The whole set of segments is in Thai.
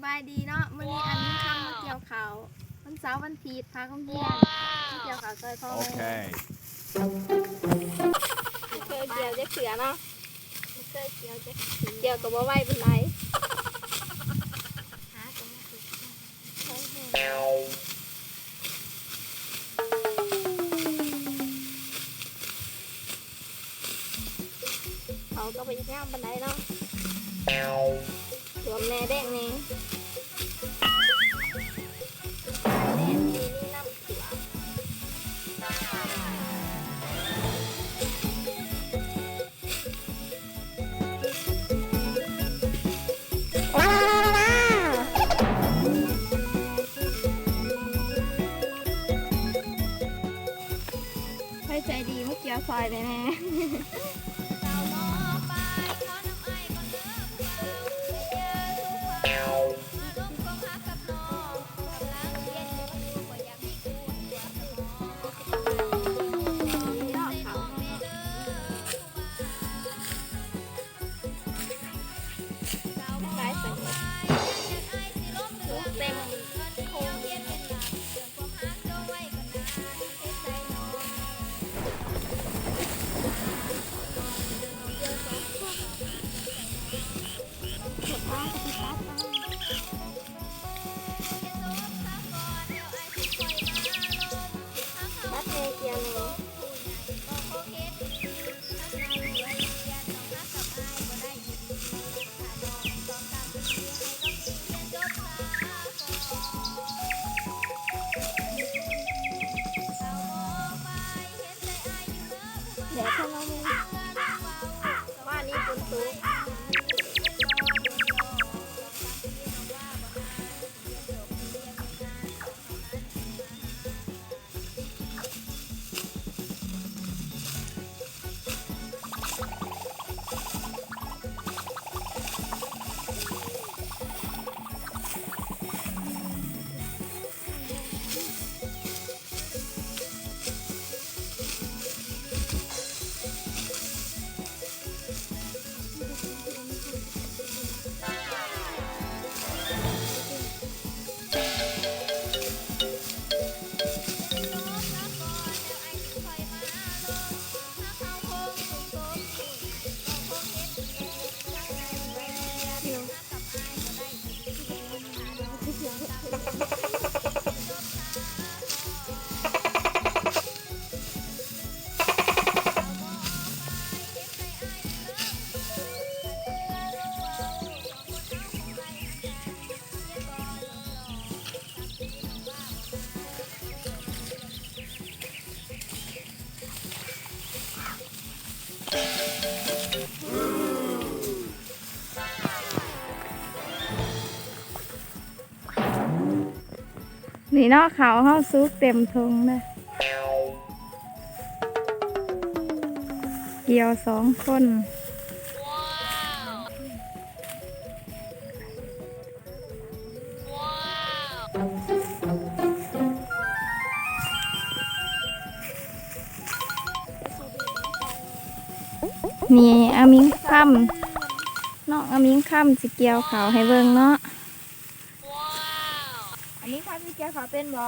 บายดีเนาะมื้อนี้อันนี้ทำมาเกี่ยวข้าววันเสาร์วันอาทิตย์พาของเฮียนมาเกี่ยวข้าวซอยพ่อแม่ Okay. เคยเกี่ยวจะเสือเนาะไม่เคยเกี่ยวจะเกี่ยวกับบ่ไหวเป็นไรเขาก็ไปย่างบันไดเนาะสวมแน่แดงนี่ปีนี้น้ำเสือให้ใจดีเมื่อกี้ซอยเลยแน่เต็มโค้งบัดเมเกียร์เลยเดี๋ยวถ้าเราไม่ว่านี้ฝนตกนี่เนาะเขาเฮาซุกเต็มทงเลยเกี่ยว2 คนนี่อามิงค่ำเนาะอามิงค่ำสิเกี่ยวเขาให้เบิ่งเนาะอันนี้ค่ำสิเกี่ยวเขาเป็นบ่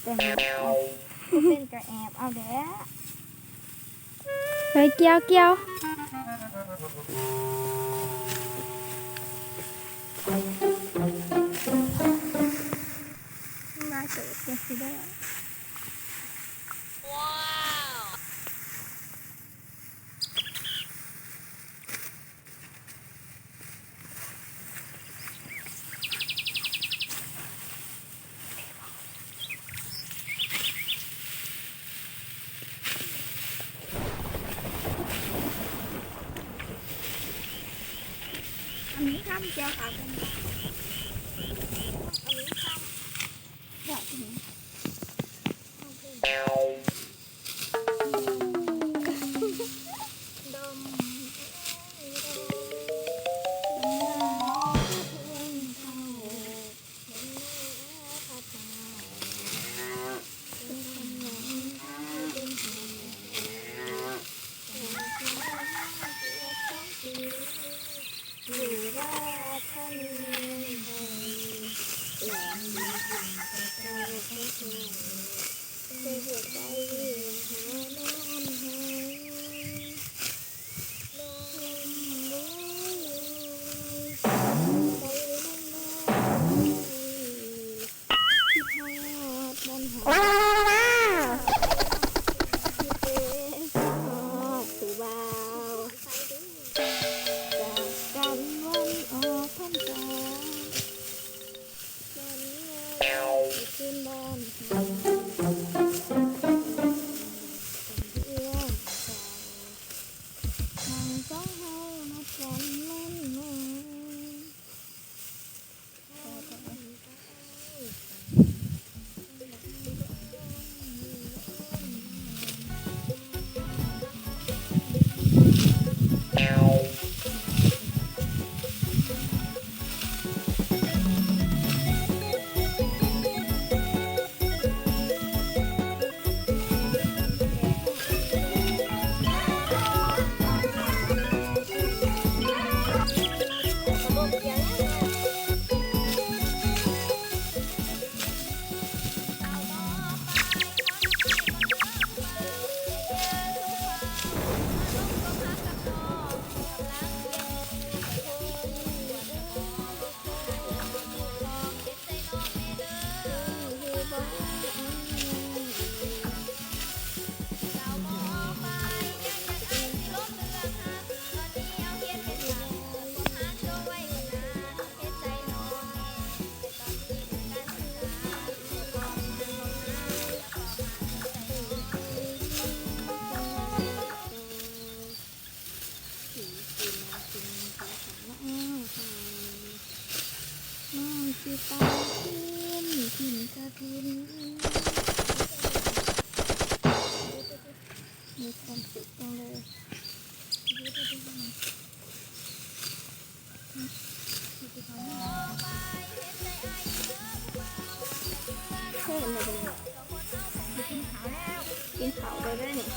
แต่เป็นกระแอบเอาเด้อเฮ้ยเกี่ยวมาเกิดจะสิได้อันนี้ทำเจียวขาเป็นอันนี้ทำแบบนี้ดม อยู่ราชนีหลานมีสิ่งกระโจนกระโจนเธอหัวใจหาน้ำหาน้ำบุญไปน้ำน้ำที่ทอดมันหาที่เป๊ะทอดผู้บ่าวจากกันวันออกพรรษาวันงานขึ้นบ้านเพื่อนทางสองเฮานัดกันมันมาตาทินกระทินมีความสุขจังเลยเท่เลยกินข้าวไปได้เนี่ย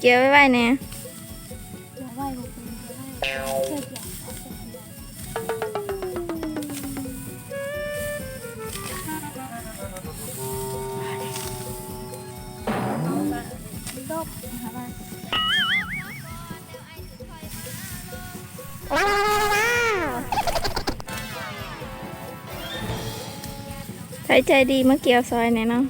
เกี่ยวไว้เนี่ยเกี่ยวไว้บุกเป็นเกี่ยวไว้เกี่ยวเกี่ยวดบนะคะว้าวใช้ใจดีมาเกี่ยวซอยเนี่ยเนาะ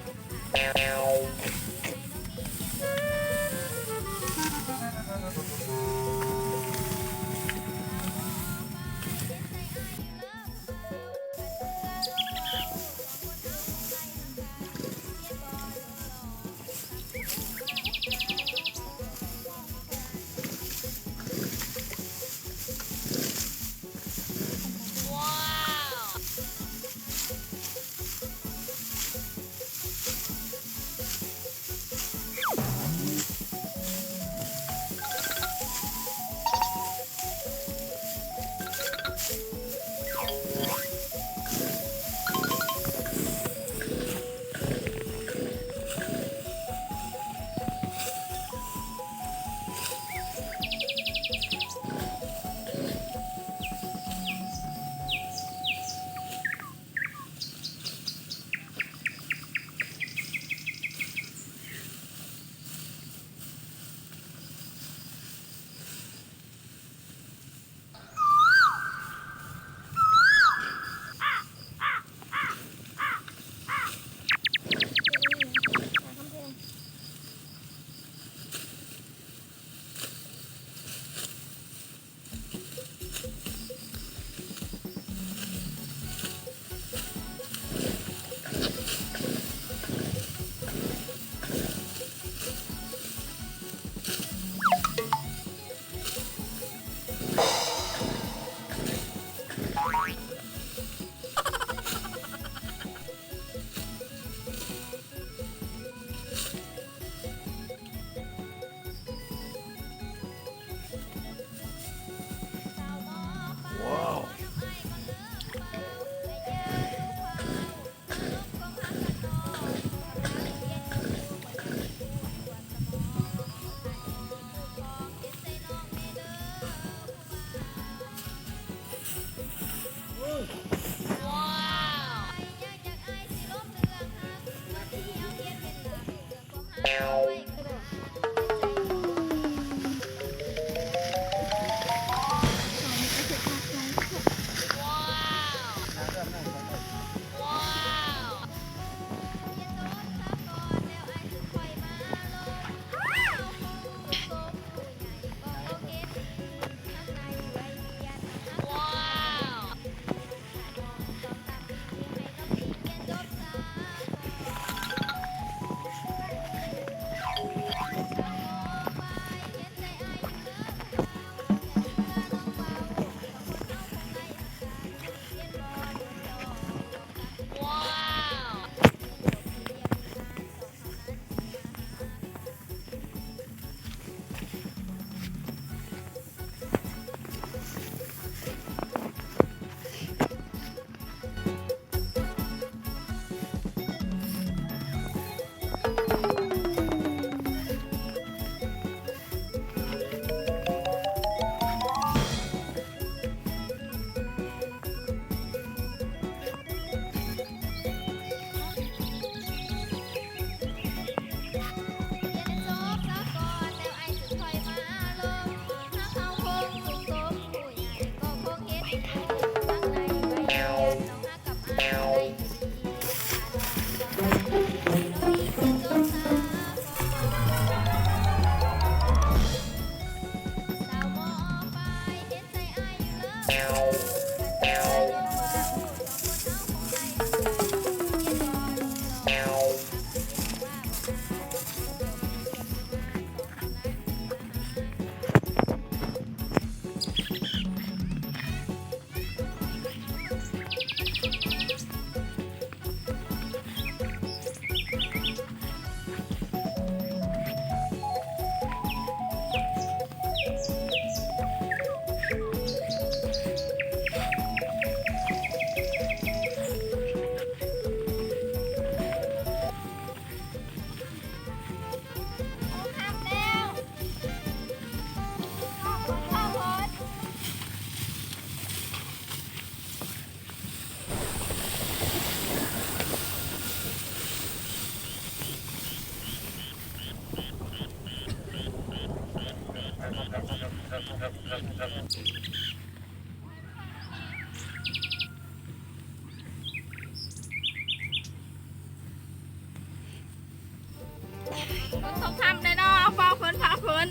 มันต้องทำได้เนาะเอาเฝ้าเพิ่นพาเพิ่น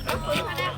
เอาเพิ่นพาแล้ว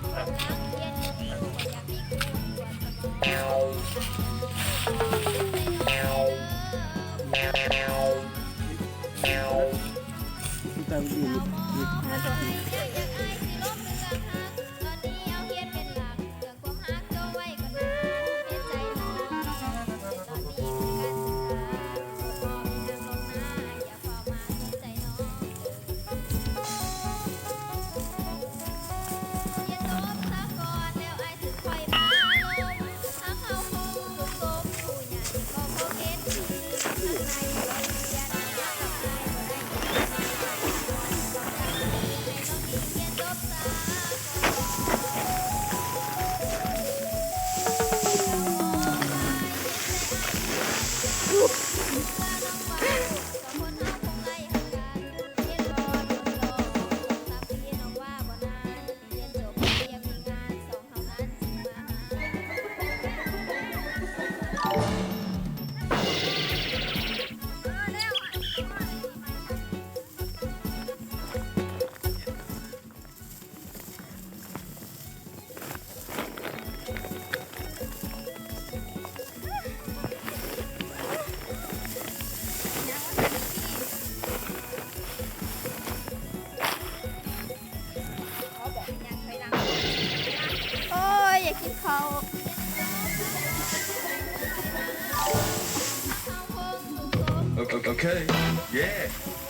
Okay. Yeah.